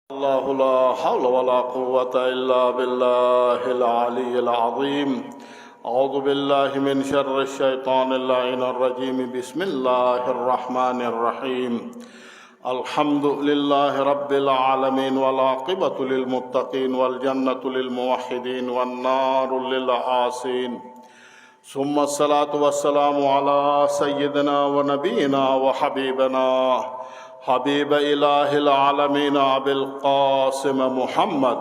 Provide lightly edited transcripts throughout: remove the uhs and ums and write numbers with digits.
الله لا حول ولا قوة إلا بالله العلي العظيم. أعوذ بالله من شر الشيطان اللعين الرجيم. بسم الله الرحمن الرحيم. الحمد لله رب العالمين والعاقبة للمتقين والجنة للموحدين والنار للعاصين. ثم الصلاة والسلام على سيدنا ونبينا وحبيبنا حبيب إله العالمين أبي القاسم محمد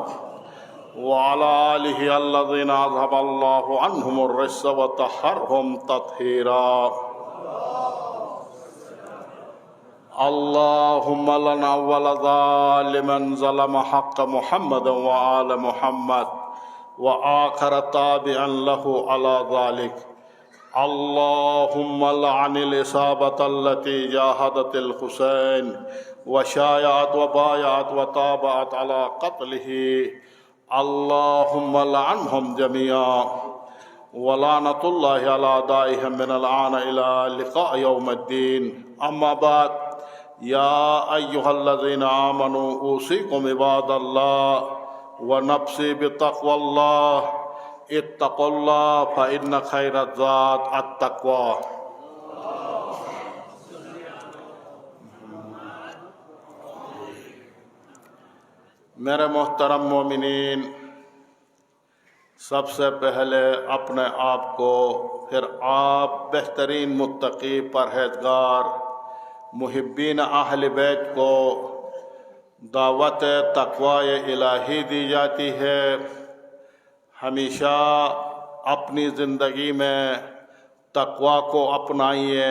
وعلى آله الذين أذهب الله عنهم الرجس وطهرهم تطهيرا. اللهم لنا أول ظالما ظلم حق محمد وآل محمد وآخر تابعا له على ذلك. اللهم لعن الإصابة التي جاهدت الحسين وشايعت وبايعت وتابعت على قتله. اللهم لعنهم جميعا ولعنة الله على أعدائهم من الآن إلى لقاء يوم الدين. أما بعد، يا أيها الذين آمنوا أوصيكم عباد الله ونفسي بتقوى الله. اتقوا الله فإن خير الزاد التقوى. میرے محترم مومنین، سب سے پہلے اپنے آپ کو، پھر آپ بہترین متقی پرہیزگار محبین اہل بیت کو دعوت تقوی الہی دی جاتی ہے. ہمیشہ اپنی زندگی میں تقوی کو اپنائیے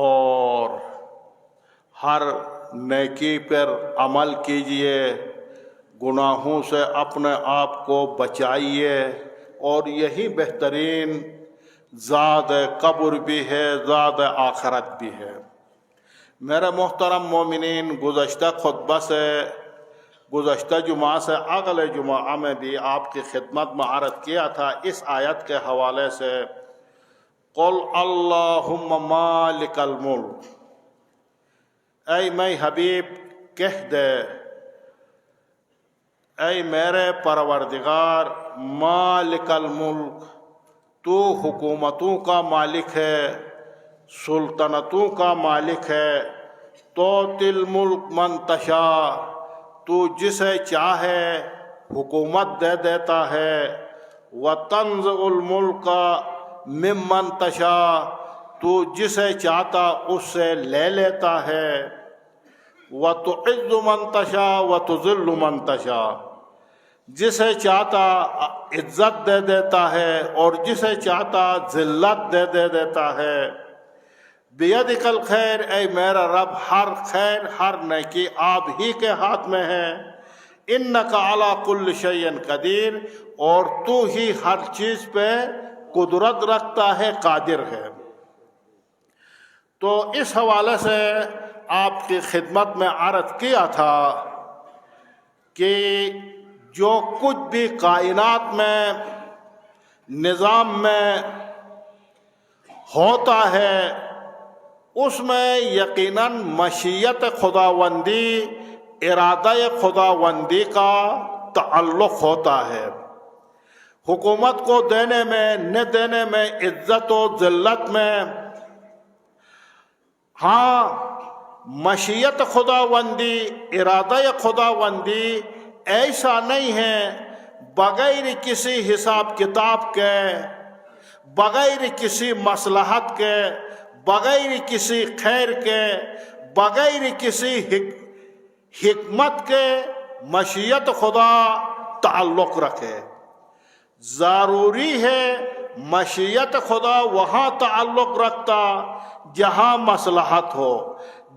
اور ہر نیکی پر عمل کیجیے، گناہوں سے اپنے آپ کو بچائیے، اور یہی بہترین زاد قبر بھی ہے، زاد آخرت بھی ہے. میرے محترم مومنین، گزشتہ جمعہ سے اگلے جمعہ میں بھی آپ کی خدمت میں عرض کیا تھا اس آیت کے حوالے سے، قل اللہم مالک الملک، اے میں حبیب کہہ دے، اے میرے پروردگار مالک الملک، تو حکومتوں کا مالک ہے، سلطنتوں کا مالک ہے. تؤتی الملک من تشاء، تو جسے چاہے حکومت دے دیتا ہے. وتنزع الملک ممن تشاء، تو جسے چاہتا اس سے لے لیتا ہے. وتعز من تشاء وتذل من تشاء، جسے چاہتا عزت دے دیتا ہے اور جسے چاہتا ذلت دے دیتا ہے. بیدک الخیر، اے میرا رب، ہر خیر ہر نیکی آپ ہی کے ہاتھ میں ہے. انک علی کل شیء قدیر، اور تو ہی ہر چیز پہ قدرت رکھتا ہے، قادر ہے. تو اس حوالے سے آپ کی خدمت میں عرض کیا تھا کہ جو کچھ بھی کائنات میں نظام میں ہوتا ہے، اس میں یقیناً مشیت خداوندی، ارادہ خداوندی کا تعلق ہوتا ہے. حکومت کو دینے میں نہ دینے میں، عزت و ذلت میں، ہاں مشیت خداوندی، ارادہ خداوندی ایسا نہیں ہے بغیر کسی حساب کتاب کے، بغیر کسی مصلحت کے، بغیر کسی خیر کے، بغیر کسی حکمت کے مشیت خدا تعلق رکھے. ضروری ہے مشیت خدا وہاں تعلق رکھتا جہاں مصلحت ہو،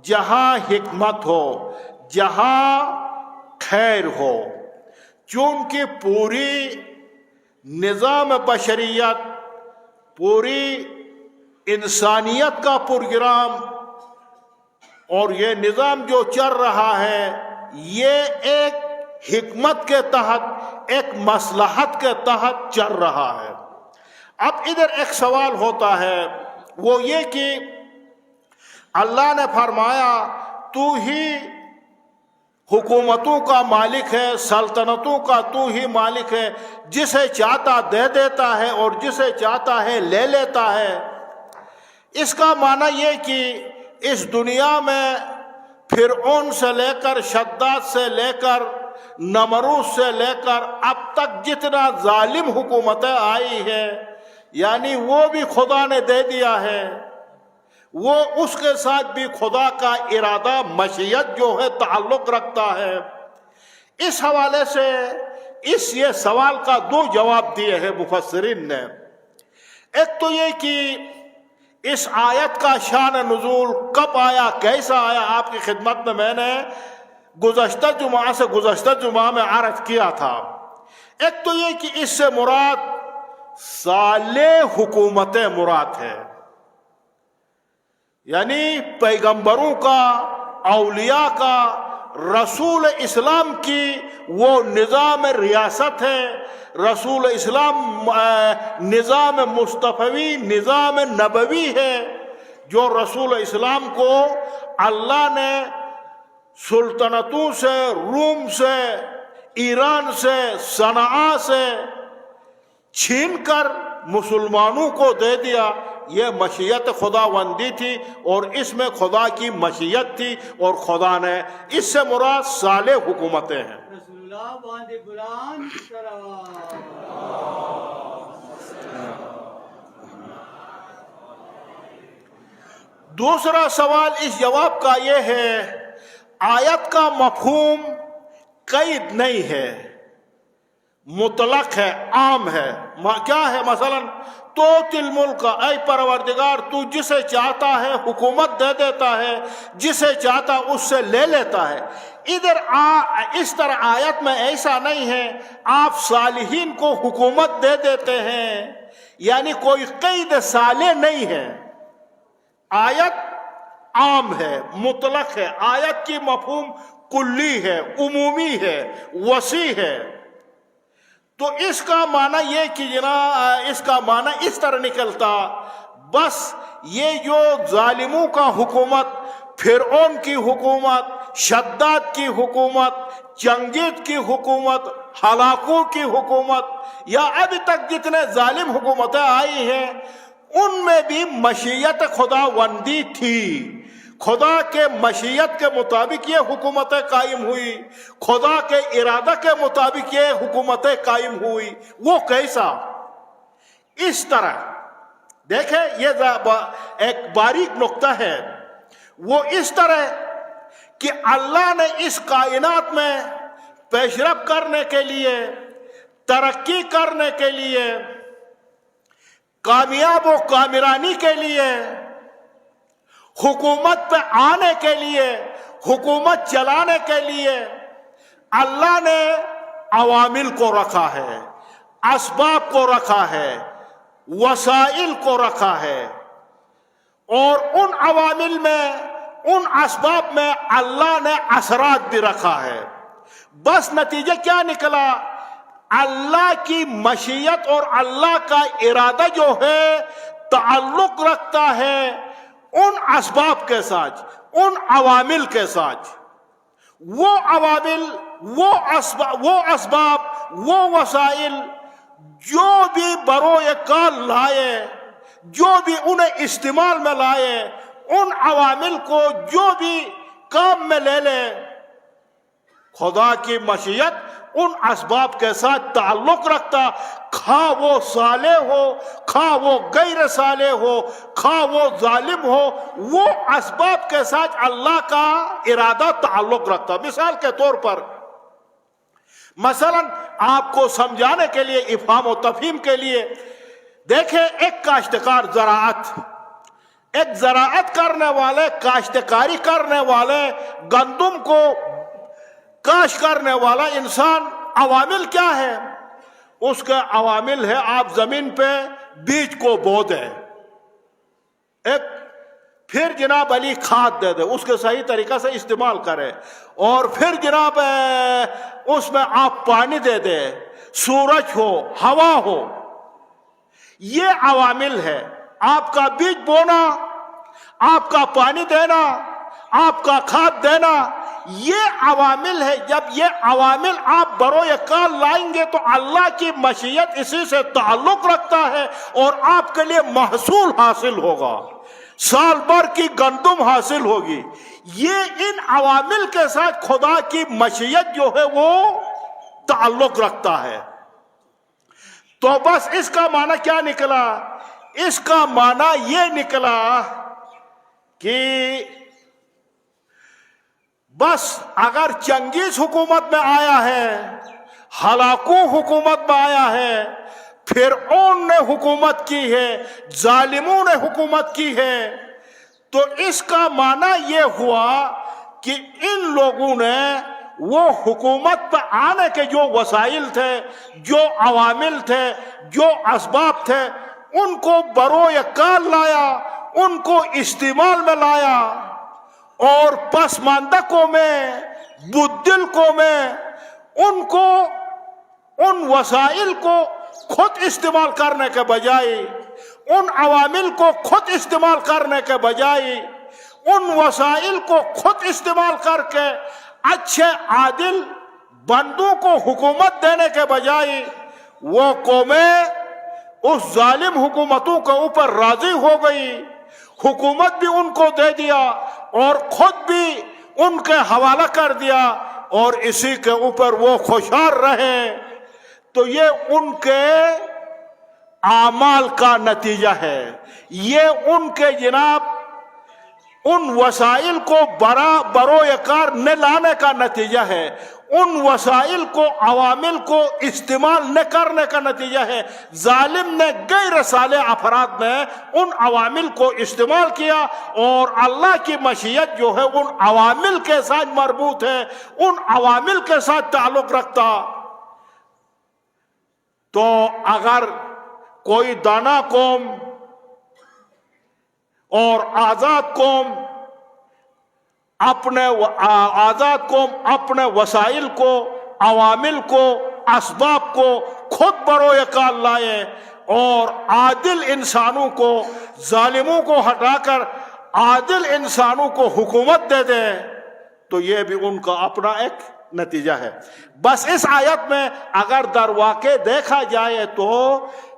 جہاں حکمت ہو، جہاں خیر ہو. چونکہ پوری نظام بشریت، پوری انسانیت کا پروگرام اور یہ نظام جو چل رہا ہے، یہ ایک حکمت کے تحت، ایک مصلحت کے تحت چل رہا ہے. اب ادھر ایک سوال ہوتا ہے، وہ یہ کہ اللہ نے فرمایا تو ہی حکومتوں کا مالک ہے، سلطنتوں کا تو ہی مالک ہے، جسے چاہتا دے دیتا ہے اور جسے چاہتا ہے لے لیتا ہے۔ اس کا معنی یہ کہ اس دنیا میں فرعون سے لے کر، شداد سے لے کر، نمرود سے لے کر اب تک جتنا ظالم حکومتیں آئی ہیں، یعنی وہ بھی خدا نے دے دیا ہے، وہ اس کے ساتھ بھی خدا کا ارادہ، مشیت جو ہے تعلق رکھتا ہے۔ اس حوالے سے یہ سوال کا دو جواب دیے ہیں مفسرین نے۔ ایک تو یہ کہ اس آیت کا شان نزول کب آیا، کیسا آیا، آپ کی خدمت میں نے گزشتہ جمعہ میں عرض کیا تھا۔ ایک تو یہ کہ اس سے مراد صالح حکومتیں مراد ہے، یعنی پیغمبروں کا، اولیاء کا، رسول اسلام کی وہ نظام ریاست ہے، رسول اسلام نظام مصطفی، نظام نبوی ہے، جو رسول اسلام کو اللہ نے سلطنتوں سے، روم سے، ایران سے، صنعاء سے چھین کر مسلمانوں کو دے دیا۔ یہ مشیت خداوندی تھی اور اس میں خدا کی مشیت تھی، اور خدا نے، اس سے مراد صالح حکومتیں ہیں۔ رسول اللہ باندے بلند دوسرا سوال اس جواب کا یہ ہے، آیت کا مفہوم قید نہیں ہے، مطلق ہے، عام ہے۔ کیا ہے؟ مثلا توتی الملک، اے پروردگار تو جسے چاہتا ہے حکومت دے دیتا ہے، جسے چاہتا اس سے لے لیتا ہے۔ ادھر اس طرح آیت میں ایسا نہیں ہے آپ صالحین کو حکومت دے دیتے ہیں، یعنی کوئی قید صالح نہیں ہے۔ آیت عام ہے، مطلق ہے، آیت کی مفہوم کلی ہے، عمومی ہے، وسیع ہے۔ تو اس کا معنی یہ کہ اس کا معنی اس طرح نکلتا، بس یہ جو ظالموں کا حکومت، فرعون کی حکومت، شداد کی حکومت، چنگیز کی حکومت، ہلاکوں کی حکومت، یا ابھی تک جتنے ظالم حکومتیں آئی ہیں ان میں بھی مشیت خداوندی تھی۔ خدا کے مشیت کے مطابق یہ حکومتیں قائم ہوئی، خدا کے ارادہ کے مطابق یہ حکومتیں قائم ہوئی۔ وہ کیسا؟ اس طرح دیکھیں، یہ ایک باریک نقطہ ہے۔ وہ اس طرح کہ اللہ نے اس کائنات میں پیش رفت کرنے کے لیے، ترقی کرنے کے لیے، کامیاب و کامرانی کے لیے، حکومت پہ آنے کے لیے، حکومت چلانے کے لیے اللہ نے عوامل کو رکھا ہے، اسباب کو رکھا ہے، وسائل کو رکھا ہے، اور ان عوامل میں، ان اسباب میں اللہ نے اثرات بھی رکھا ہے۔ بس نتیجہ کیا نکلا؟ اللہ کی مشیت اور اللہ کا ارادہ جو ہے تعلق رکھتا ہے ان اسباب کے ساتھ، ان عوامل کے ساتھ۔ وہ عوامل، وہ اسباب، وہ وسائل جو بھی بروئے کار لائے، جو بھی انہیں استعمال میں لائے، ان عوامل کو جو بھی کام میں لے لے، خدا کی مشیت ان اسباب کے ساتھ تعلق رکھتا، خواہ وہ صالح ہو، خواہ وہ غیر صالح ہو، خواہ وہ ظالم ہو، وہ اسباب کے ساتھ اللہ کا ارادہ تعلق رکھتا۔ مثال کے طور پر، مثلا آپ کو سمجھانے کے لیے، افہام و تفہیم کے لیے، دیکھیں ایک کاشتکار، ایک زراعت کرنے والے، کاشتکاری کرنے والے، گندم کو کاشت کرنے والا انسان، عوامل کیا ہے؟ اس کے عوامل ہے آپ زمین پہ بیج کو بو دیں، پھر جناب علی کھاد دے دے، اس کے صحیح طریقہ سے استعمال کرے، اور پھر جناب اس میں آپ پانی دے دے، سورج ہو، ہوا ہو۔ یہ عوامل ہے، آپ کا بیج بونا، آپ کا پانی دینا، آپ کا کھاد دینا، یہ عوامل ہے. جب یہ عوامل آپ بروئے کار لائیں گے تو اللہ کی مشیت اسی سے تعلق رکھتا ہے اور آپ کے لیے محصول حاصل ہوگا, سال بھر کی گندم حاصل ہوگی. یہ ان عوامل کے ساتھ خدا کی مشیت جو ہے وہ تعلق رکھتا ہے. تو بس اس کا معنی کیا نکلا؟ اس کا معنی یہ نکلا کہ بس اگر چنگیز حکومت میں آیا ہے, ہلاکو حکومت میں آیا ہے, فرعون نے حکومت کی ہے, ظالموں نے حکومت کی ہے, تو اس کا معنی یہ ہوا کہ ان لوگوں نے وہ حکومت پہ آنے کے جو وسائل تھے, جو عوامل تھے, جو اسباب تھے, ان کو بروئے کار لایا, ان کو استعمال میں لایا, اور پسماندہ قومیں, بدل قومیں ان وسائل کو خود استعمال کرنے کے بجائے, ان عوامل کو خود استعمال کرنے کے بجائے, ان وسائل کو خود استعمال کر کے اچھے عادل بندوں کو حکومت دینے کے بجائے وہ قومیں اس ظالم حکومتوں کے اوپر راضی ہو گئی, حکومت بھی ان کو دے دیا اور خود بھی ان کے حوالہ کر دیا, اور اسی کے اوپر وہ خوشحال رہے. تو یہ ان کے اعمال کا نتیجہ ہے, یہ ان کے جناب ان وسائل کو بروئے کار نہ لانے کا نتیجہ ہے, ان وسائل کو, عوامل کو استعمال نہ کرنے کا نتیجہ ہے. ظالم نے غیر صالح افراد نے ان عوامل کو استعمال کیا, اور اللہ کی مشیت جو ہے ان عوامل کے ساتھ مربوط ہے, ان عوامل کے ساتھ تعلق رکھتا. تو اگر کوئی دانا قوم اور آزاد قوم اپنے وسائل کو, عوامل کو, اسباب کو خود بروئے کار لائے اور عادل انسانوں کو, ظالموں کو ہٹا کر عادل انسانوں کو حکومت دے دے, تو یہ بھی ان کا اپنا ایک نتیجہ ہے. بس اس آیت میں اگر در واقع دیکھا جائے تو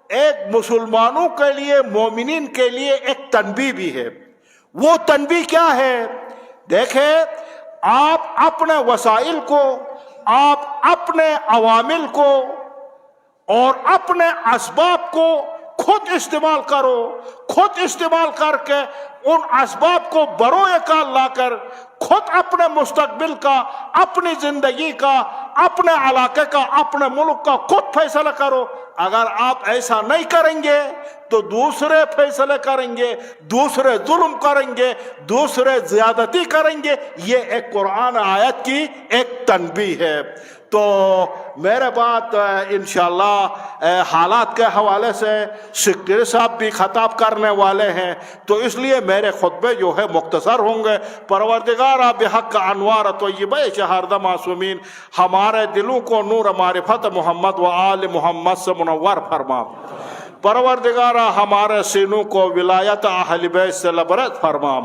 ایک مسلمانوں کے لیے, مومنین کے لیے ایک تنبیہ بھی ہے. وہ تنبیہ کیا ہے؟ دیکھیں, آپ اپنے وسائل کو, آپ اپنے عوامل کو اور اپنے اسباب کو خود استعمال کرو, خود استعمال کر کے ان اسباب کو بروئے کار لا کر خود اپنے مستقبل کا, اپنی زندگی کا, اپنے علاقے کا, اپنے ملک کا خود فیصلہ کرو. اگر آپ ایسا نہیں کریں گے تو دوسرے فیصلے کریں گے, دوسرے ظلم کریں گے, دوسرے زیادتی کریں گے. یہ ایک قرآن آیت کی ایک تنبیہ ہے. تو میرے بات انشاءاللہ حالات کے حوالے سے سیکرٹری صاحب بھی خطاب کرنے والے ہیں, تو اس لیے میرے خطبے جو ہے مختصر ہوں گے. پروردگارا بحق انوار طیبہ شہردہ معصومین, ہمارے دلوں کو نور معرفت محمد و آل محمد سے منور فرما. پروردگارا ہمارے سینوں کو ولایت اہل بیت سے لبریز فرما.